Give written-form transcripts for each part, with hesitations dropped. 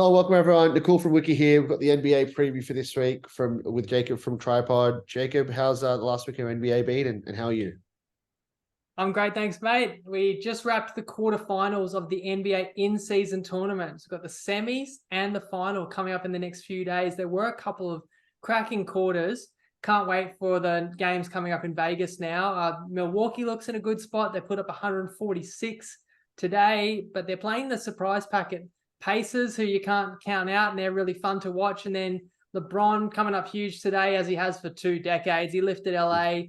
Well, welcome everyone. Nakul from Wicky here. We've got the NBA preview for this week with Jacob from Trypod. Jacob, how's the last week of NBA been, and how are you? I'm great, thanks, mate. We just wrapped the quarterfinals of the NBA in-season tournament. We've got the semis and the final coming up in the next few days. There were a couple of cracking quarters. Can't wait for the games coming up in Vegas now. Milwaukee looks in a good spot. They put up 146 today, but they're playing the surprise packet. Pacers, who you can't count out, and they're really fun to watch. And then LeBron coming up huge today, as he has for 2 decades. He lifted LA.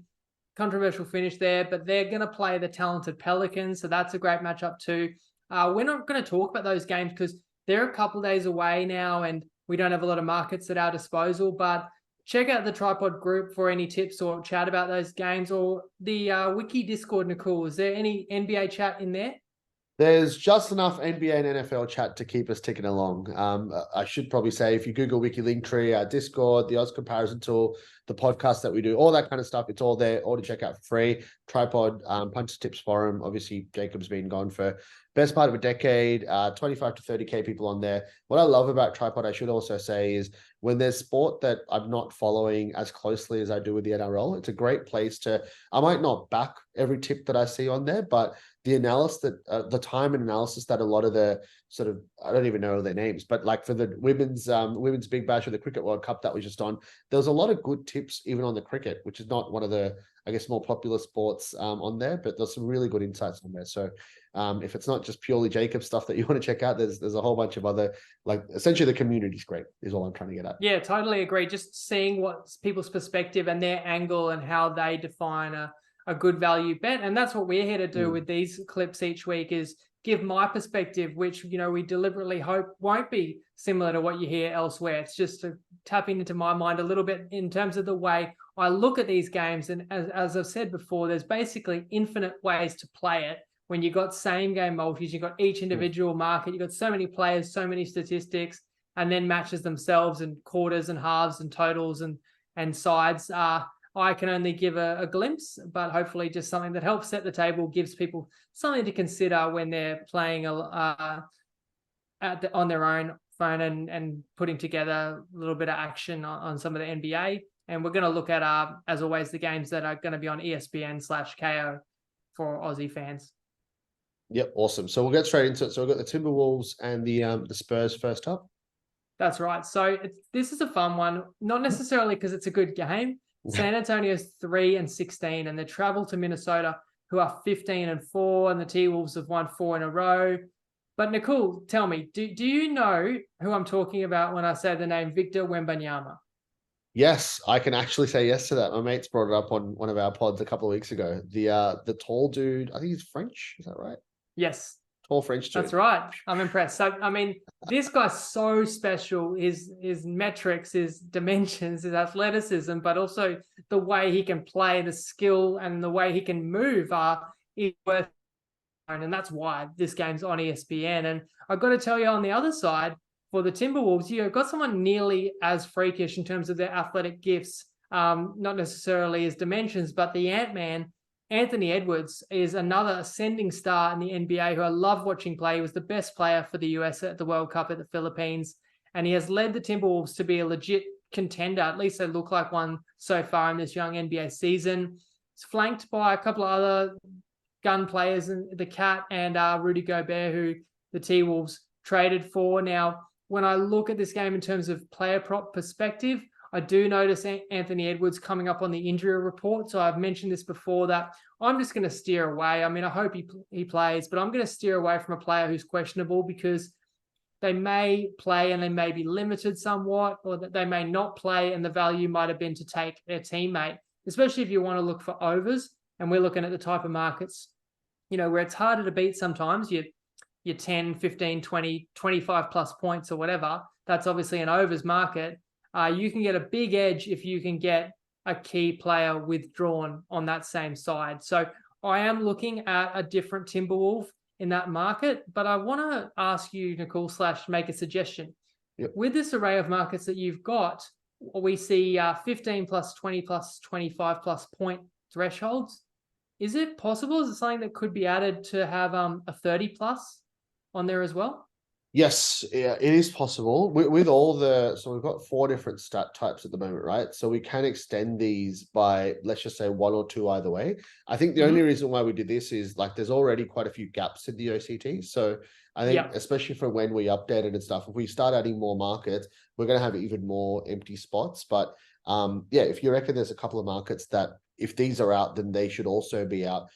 Controversial finish there, but they're going to play the talented Pelicans, so that's a great matchup too. We're not going to talk about those games because they're a couple days away now, and we don't have a lot of markets at our disposal. But check out the Trypod group for any tips or chat about those games, or the Wiki Discord. Nakul, is there any NBA chat in there? There's just enough NBA and NFL chat to keep us ticking along. I should probably say, if you Google Wiki Linktree, our Discord, the odds comparison tool, the podcast that we do, all that kind of stuff, it's all there, all to check out for free. Trypod, Punch Tips Forum. Obviously, Jacob's been gone for best part of a decade, 25 to 30K people on there. What I love about Trypod, I should also say, is when there's sport that I'm not following as closely as I do with the NRL, it's a great place to, I might not back every tip that I see on there, but the analysis that the time and analysis that a lot of the sort of, I don't even know their names, but like for the women's Big Bash or the Cricket World Cup that was just on, there was a lot of good tips even on the cricket, which is not one of the, I guess, more popular sports on there, but there's some really good insights on there. So if it's not just purely Jacob stuff that you want to check out, there's a whole bunch of other, like essentially the community's great is all I'm trying to get at. Yeah, totally agree. Just seeing what people's perspective and their angle and how they define a good value bet. And that's what we're here to do with these clips each week, is give my perspective, which, we deliberately hope won't be similar to what you hear elsewhere. It's just to tapping into my mind a little bit in terms of the way I look at these games. And as I've said before, there's basically infinite ways to play it. When you've got same game multis, you've got each individual market, you've got so many players, so many statistics, and then matches themselves and quarters and halves and totals and sides. I can only give a glimpse, but hopefully just something that helps set the table, gives people something to consider when they're playing on their own phone and putting together a little bit of action on some of the NBA. And we're going to look at, as always, the games that are going to be on ESPN/KO for Aussie fans. Yep, awesome. So we'll get straight into it. So we've got the Timberwolves and the Spurs first up. That's right. So this is a fun one, not necessarily because it's a good game. San Antonio's 3-16, and they travel to Minnesota, who are 15-4, and the T-Wolves have won 4 in a row. But Nakul, tell me, do you know who I'm talking about when I say the name Victor Wembanyama? Yes, I can actually say yes to that. My mates brought it up on one of our pods a couple of weeks ago. The tall dude, I think he's French. Is that right? Yes. Tall French dude. That's right. I'm impressed. So, this guy's so special. His metrics, his dimensions, his athleticism, but also the way he can play, the skill, and the way he can move is worth. And that's why this game's on ESPN. And I've got to tell you, on the other side, for the Timberwolves, you've got someone nearly as freakish in terms of their athletic gifts, not necessarily his dimensions, but the Ant-Man. Anthony Edwards is another ascending star in the NBA who I love watching play. He was the best player for the US at the World Cup at the Philippines, and he has led the Timberwolves to be a legit contender. At least they look like one so far in this young NBA season. It's flanked by a couple of other gun players, the Cat and Rudy Gobert, who the T-Wolves traded for. Now, when I look at this game in terms of player prop perspective, I do notice Anthony Edwards coming up on the injury report. So I've mentioned this before, that I'm just going to steer away. I hope he plays, but I'm going to steer away from a player who's questionable, because they may play and they may be limited somewhat, or that they may not play and the value might have been to take their teammate, especially if you want to look for overs. And we're looking at the type of markets, where it's harder to beat sometimes. You're 10, 15, 20, 25 plus points or whatever. That's obviously an overs market. You can get a big edge if you can get a key player withdrawn on that same side. So I am looking at a different Timberwolf in that market, but I want to ask you, Nakul, make a suggestion. Yep. With this array of markets that you've got, we see 15 plus 20 plus 25 plus point thresholds. Is it possible? Is it something that could be added to have a 30 plus on there as well? Yes, yeah, it is possible with all the, so we've got 4 different stat types at the moment, right? So we can extend these by, let's just say 1 or 2 either way. I think the only reason why we did this is like there's already quite a few gaps in the OCT. So I think especially for when we updated and stuff, if we start adding more markets, we're going to have even more empty spots. But yeah, if you reckon there's a couple of markets that if these are out, then they should also be out.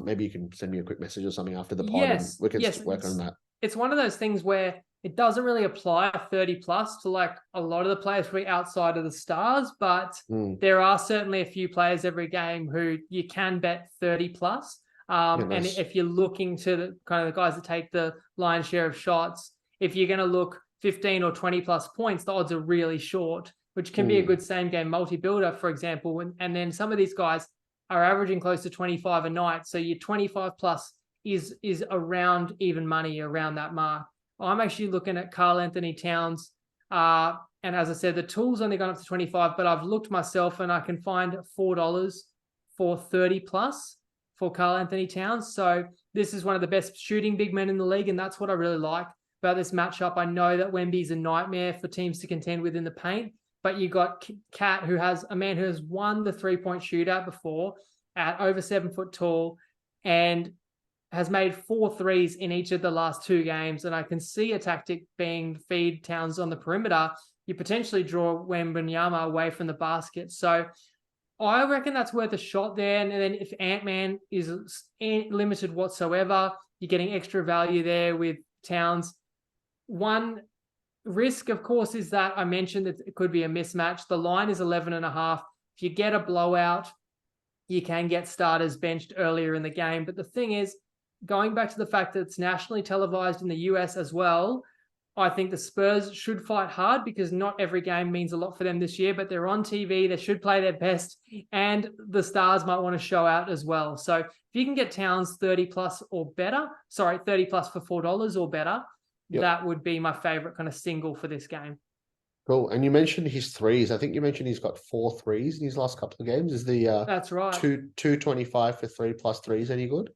Maybe you can send me a quick message or something after the pod and we can work on that. It's one of those things where it doesn't really apply 30 plus to like a lot of the players who are outside of the stars, but there are certainly a few players every game who you can bet 30 plus. And if you're looking to the kind of the guys that take the lion's share of shots, if you're going to look 15 or 20 plus points, the odds are really short, which can be a good same game multi-builder, for example. And then some of these guys are averaging close to 25 a night. So your 25 plus is around even money, around that mark. I'm actually looking at Karl Anthony Towns. And as I said, the tool's only gone up to 25, but I've looked myself and I can find $4 for 30 plus for Karl Anthony Towns. So this is one of the best shooting big men in the league. And that's what I really like about this matchup. I know that Wemby's a nightmare for teams to contend with in the paint, but you got Cat, who has a man who has won the 3-point shootout before at over 7 foot tall and has made 4 threes in each of the last 2 games. And I can see a tactic being feed Towns on the perimeter. You potentially draw Wembanyama away from the basket. So I reckon that's worth a shot there. And then if Ant-Man is limited whatsoever, you're getting extra value there with Towns. One risk, of course, is that I mentioned that it could be a mismatch. The line is 11.5. If you get a blowout, you can get starters benched earlier in the game. But the thing is, going back to the fact that it's nationally televised in the US as well, I think the Spurs should fight hard because not every game means a lot for them this year, but they're on TV. They should play their best, and the stars might want to show out as well. So if you can get Towns 30 plus or better, 30 plus for $4 or better, that would be my favorite kind of single for this game. Cool. And you mentioned his threes. I think you mentioned he's got 4 threes in his last couple of games. Is the that's right. 225 for 3 plus threes any good?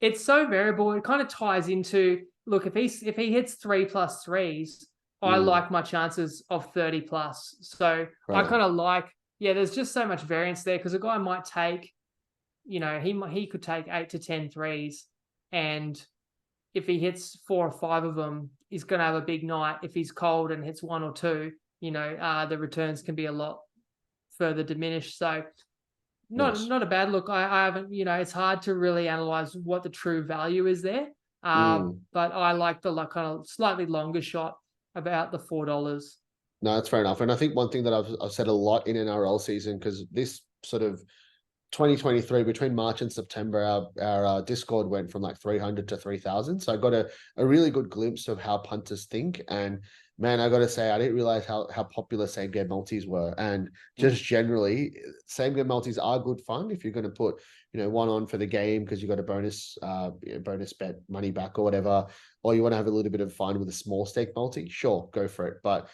It's so variable. It kind of ties into, look, if he hits 3 plus threes, I like my chances of 30 plus. So I kind of like, there's just so much variance there because a guy might take, he could take 8 to 10 threes, and if he hits 4 or 5 of them, he's going to have a big night. If he's cold and hits 1 or 2, the returns can be a lot further diminished. So not a bad look. I haven't, it's hard to really analyze what the true value is there. But I like the kind of slightly longer shot about the $4. No, that's fair enough. And I think one thing that I've said a lot in NRL season, because this sort of 2023 between March and September, our Discord went from like 300 to 3,000. So I got a really good glimpse of how punters think. And man, I got to say, I didn't realize how popular same game multis were. And just generally, same game multis are good fun if you're going to put, one on for the game because you got a bonus bet money back or whatever, or you want to have a little bit of fun with a small stake multi. Sure, go for it. But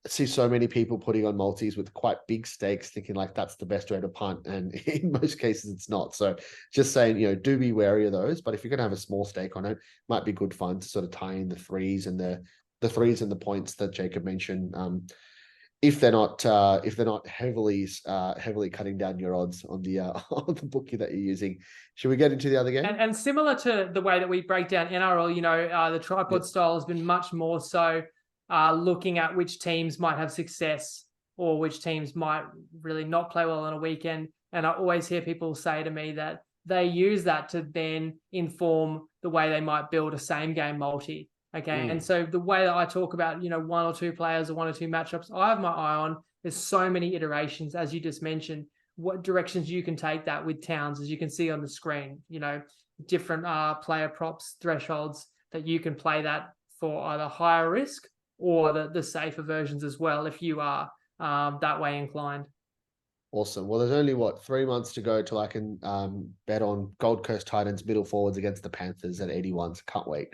I see so many people putting on multis with quite big stakes, thinking like that's the best way to punt, and in most cases it's not. So just saying, do be wary of those. But if you're going to have a small stake on it, might be good fun to sort of tie in the threes and the threes and the points that Jacob mentioned. If they're not heavily cutting down your odds on the on the bookie that you're using. Should we get into the other game? And similar to the way that we break down NRL, the tripod style has been much more so. Looking at which teams might have success or which teams might really not play well on a weekend. And I always hear people say to me that they use that to then inform the way they might build a same game multi. Okay. And so the way that I talk about, 1 or 2 players or 1 or 2 matchups, I have my eye on, there's so many iterations, as you just mentioned, what directions you can take that with Towns, as you can see on the screen, different player props, thresholds that you can play that for either higher risk or the safer versions as well, if you are that way inclined. Awesome. Well, there's only 3 months to go till I can bet on Gold Coast Titans middle forwards against the Panthers at 81. So can't wait.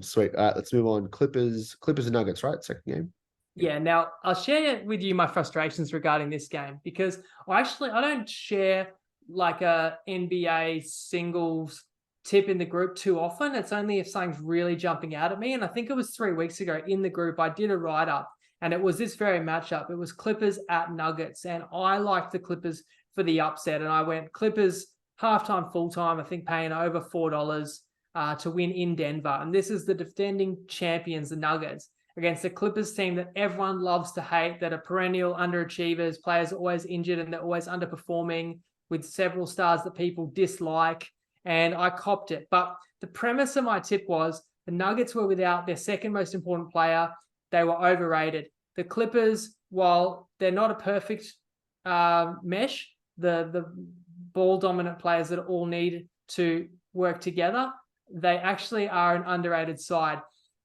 Sweet. All right, let's move on. Clippers and Nuggets, right? Second game. Yeah. Now I'll share with you my frustrations regarding this game because I don't share like a NBA singles tip in the group too often. It's only if something's really jumping out at me. And I think it was 3 weeks ago in the group, I did a write-up, and it was this very matchup. It was Clippers at Nuggets, and I liked the Clippers for the upset. And I went Clippers halftime, full-time, I think paying over $4 to win in Denver. And this is the defending champions, the Nuggets, against the Clippers team that everyone loves to hate, that are perennial underachievers, players are always injured and they're always underperforming, with several stars that people dislike. And I copped it. But the premise of my tip was the Nuggets were without their second most important player. They were overrated. The Clippers, while they're not a perfect mesh, the ball dominant players that all need to work together, they actually are an underrated side.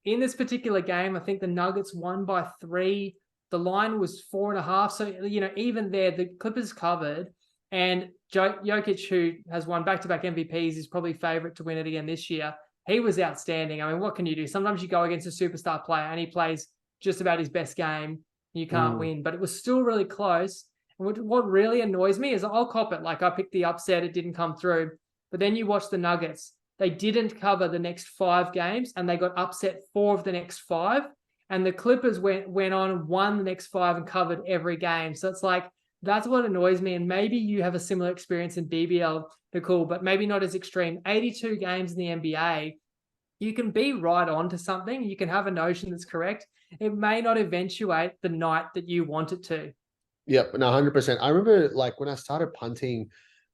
In this particular game, I think the Nuggets won by 3. The line was 4.5. So, even there, the Clippers covered. And Jokic, who has won back-to-back MVPs, is probably favorite to win it again this year. He was outstanding. I mean, what can you do? Sometimes you go against a superstar player and he plays just about his best game. You can't win. But it was still really close. And what really annoys me is I'll cop it. Like, I picked the upset. It didn't come through. But then you watch the Nuggets. They didn't cover the next 5 games, and they got upset 4 of the next 5. And the Clippers went on and won the next 5 and covered every game. So it's like, that's what annoys me. And maybe you have a similar experience in BBL, Nakul, but maybe not as extreme. 82 games in the NBA, you can be right on to something. You can have a notion that's correct. It may not eventuate the night that you want it to. Yep, no, 100%. I remember like when I started punting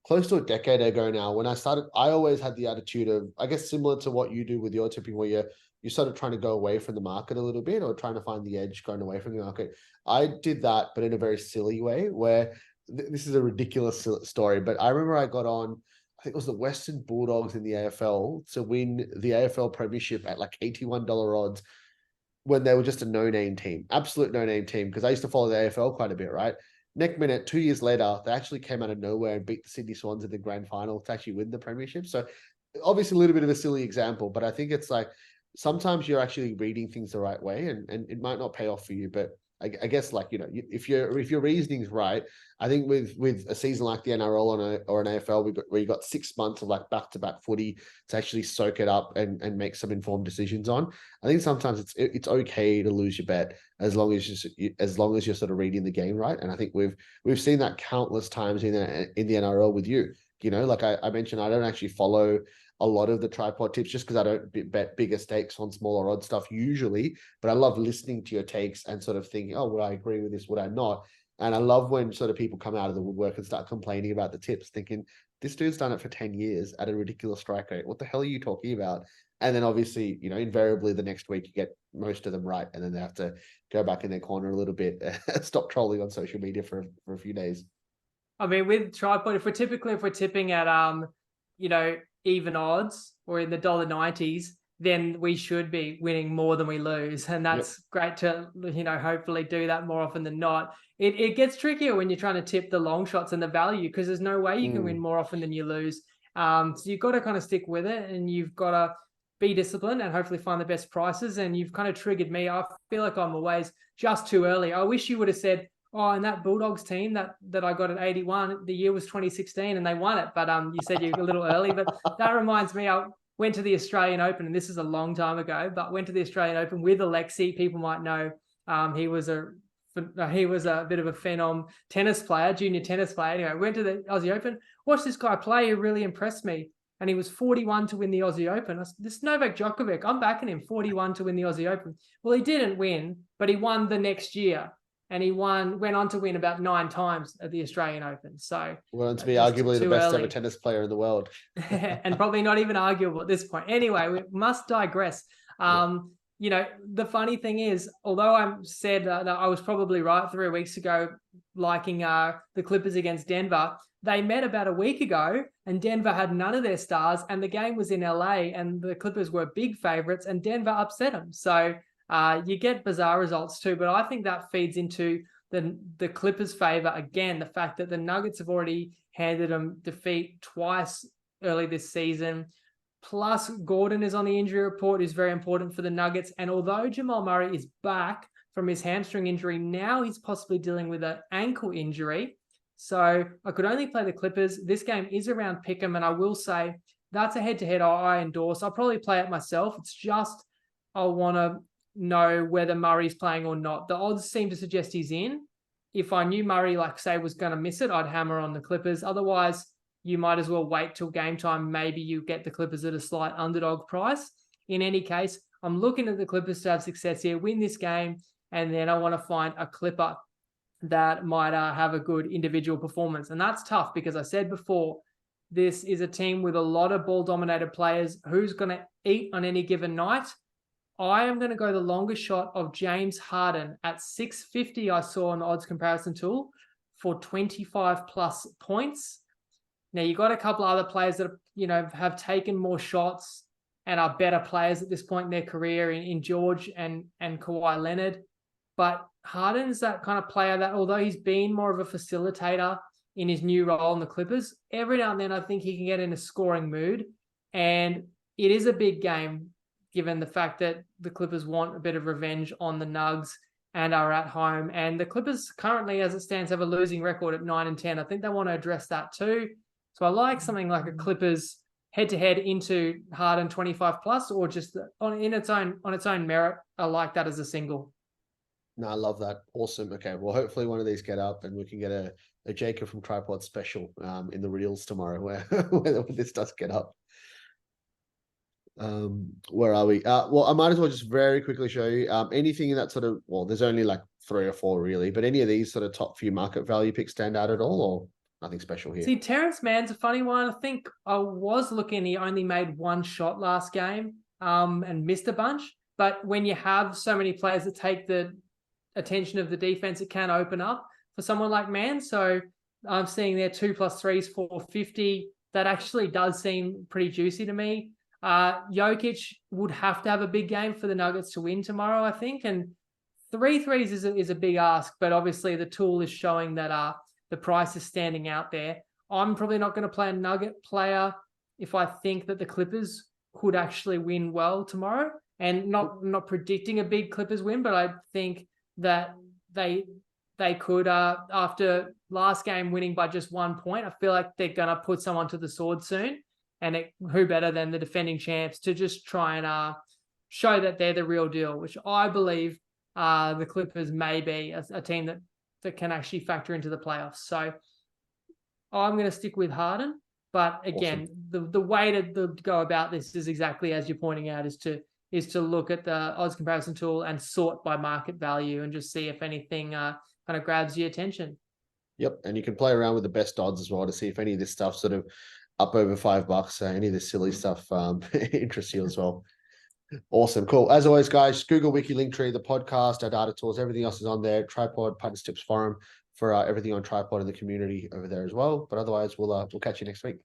close to a decade ago now, when I started, I always had the attitude of, I guess, similar to what you do with your tipping, where you're sort of trying to go away from the market a little bit, or trying to find the edge going away from the market. I did that, but in a very silly way, where this is a ridiculous story. But I remember I got on, I think it was the Western Bulldogs in the AFL to win the AFL Premiership at like $81 odds when they were just a no-name team, absolute no-name team, because I used to follow the AFL quite a bit, right? Next minute, 2 years later, they actually came out of nowhere and beat the Sydney Swans in the grand final to actually win the premiership. So obviously a little bit of a silly example, but I think it's like sometimes you're actually reading things the right way, and it might not pay off for you, but I guess, like, if your reasoning's right, I think with a season like the NRL or an AFL, where you got 6 months of like back-to-back footy to actually soak it up and make some informed decisions on. I think sometimes it's okay to lose your bet as long as you're sort of reading the game right. And I think we've seen that countless times in the NRL with you. Like I mentioned, I don't actually follow a lot of the Trypod tips just because I don't bet bigger stakes on smaller odd stuff usually, but I love listening to your takes and sort of thinking, oh, would I agree with this? Would I not? And I love when sort of people come out of the woodwork and start complaining about the tips, thinking this dude's done it for 10 years at a ridiculous strike rate. What the hell are you talking about? And then obviously, invariably the next week you get most of them right. And then they have to go back in their corner a little bit, stop trolling on social media for a few days. I mean, with Trypod, if we're tipping at, even odds or in the $1.90s, then we should be winning more than we lose. And that's great to, hopefully do that more often than not. It gets trickier when you're trying to tip the long shots and the value, because there's no way you can win more often than you lose. So you've got to kind of stick with it, and you've got to be disciplined and hopefully find the best prices. And you've kind of triggered me. I feel like I'm always just too early. I wish you would have said, oh, and that Bulldogs team that I got at 81, the year was 2016 and they won it. But you said you're a little early. But that reminds me, I went to the Australian Open, and this is a long time ago, but went to the Australian Open with Alexi. People might know he was a bit of a phenom tennis player, junior tennis player. Anyway, went to the Aussie Open, watched this guy play who really impressed me. And he was 41 to win the Aussie Open. I said, this Novak Djokovic, I'm backing him, 41 to win the Aussie Open. Well, he didn't win, but he won the next year. And he went on to win about 9 times at the Australian Open. So went on to be arguably the best ever tennis player in the world. And probably not even arguable at this point. Anyway, we must digress. The funny thing is, although I said that I was probably right 3 weeks ago, liking the Clippers against Denver, they met about a week ago and Denver had none of their stars, and the game was in LA and the Clippers were big favorites and Denver upset them. So you get bizarre results too, but I think that feeds into the Clippers' favor. Again, the fact that the Nuggets have already handed them defeat twice early this season. Plus, Gordon is on the injury report, is very important for the Nuggets. And although Jamal Murray is back from his hamstring injury, now he's possibly dealing with an ankle injury. So I could only play the Clippers. This game is around pick'em, and I will say that's a head-to-head I endorse. I'll probably play it myself. It's just I want to know whether Murray's playing or not. The odds seem to suggest he's in. If I knew Murray, like say, was going to miss it, I'd hammer on the Clippers. Otherwise, you might as well wait till game time. Maybe you get the Clippers at a slight underdog price. In any case, I'm looking at the Clippers to have success here, win this game, and then I want to find a Clipper that might have a good individual performance. And that's tough because I said before, this is a team with a lot of ball-dominated players. Who's going to eat on any given night? I am going to go the longest shot of James Harden at 650. I saw on the odds comparison tool for 25 plus points. Now you got a couple of other players that, have taken more shots and are better players at this point in their career in George and Kawhi Leonard. But Harden's that kind of player that, although he's been more of a facilitator in his new role in the Clippers, every now and then I think he can get in a scoring mood. And it is a big game, given the fact that the Clippers want a bit of revenge on the Nugs and are at home. And the Clippers currently, as it stands, have a losing record at 9-10. I think they want to address that too. So I like something like a Clippers head-to-head into Harden 25 plus, or just on its own merit. I like that as a single. No, I love that. Awesome. Okay, well, hopefully one of these get up and we can get a Jacob from Trypod special in the reels tomorrow where this does get up. Where are we? Well, I might as well just very quickly show you anything in that sort of, well, there's only like 3 or 4 really, but any of these sort of top few market value picks stand out at all, or nothing special here? See, Terrence Mann's a funny one. I think I was looking, he only made 1 shot last game and missed a bunch. But when you have so many players that take the attention of the defense, it can open up for someone like Mann. So I'm seeing their 2 plus 3s, 450. That actually does seem pretty juicy to me. Jokic would have to have a big game for the Nuggets to win tomorrow, I think. And 3 threes is a big ask, but obviously the tool is showing that the price is standing out there. I'm probably not going to play a Nugget player if I think that the Clippers could actually win well tomorrow. And not predicting a big Clippers win, but I think that they could, after last game winning by just 1 point, I feel like they're going to put someone to the sword soon. And who better than the defending champs to just try and show that they're the real deal, which I believe the Clippers may be a team that can actually factor into the playoffs. So I'm going to stick with Harden. But again, awesome. The way to go about this is exactly as you're pointing out, is to look at the odds comparison tool and sort by market value and just see if anything kind of grabs your attention. Yep. And you can play around with the best odds as well to see if any of this stuff sort of up over $5. Any of this silly stuff interests you as well. Awesome. Cool. As always, guys, Google Wiki Linktree, the podcast, our data tools, everything else is on there. Trypod, Partners Tips Forum for everything on Trypod in the community over there as well. But otherwise, we'll catch you next week.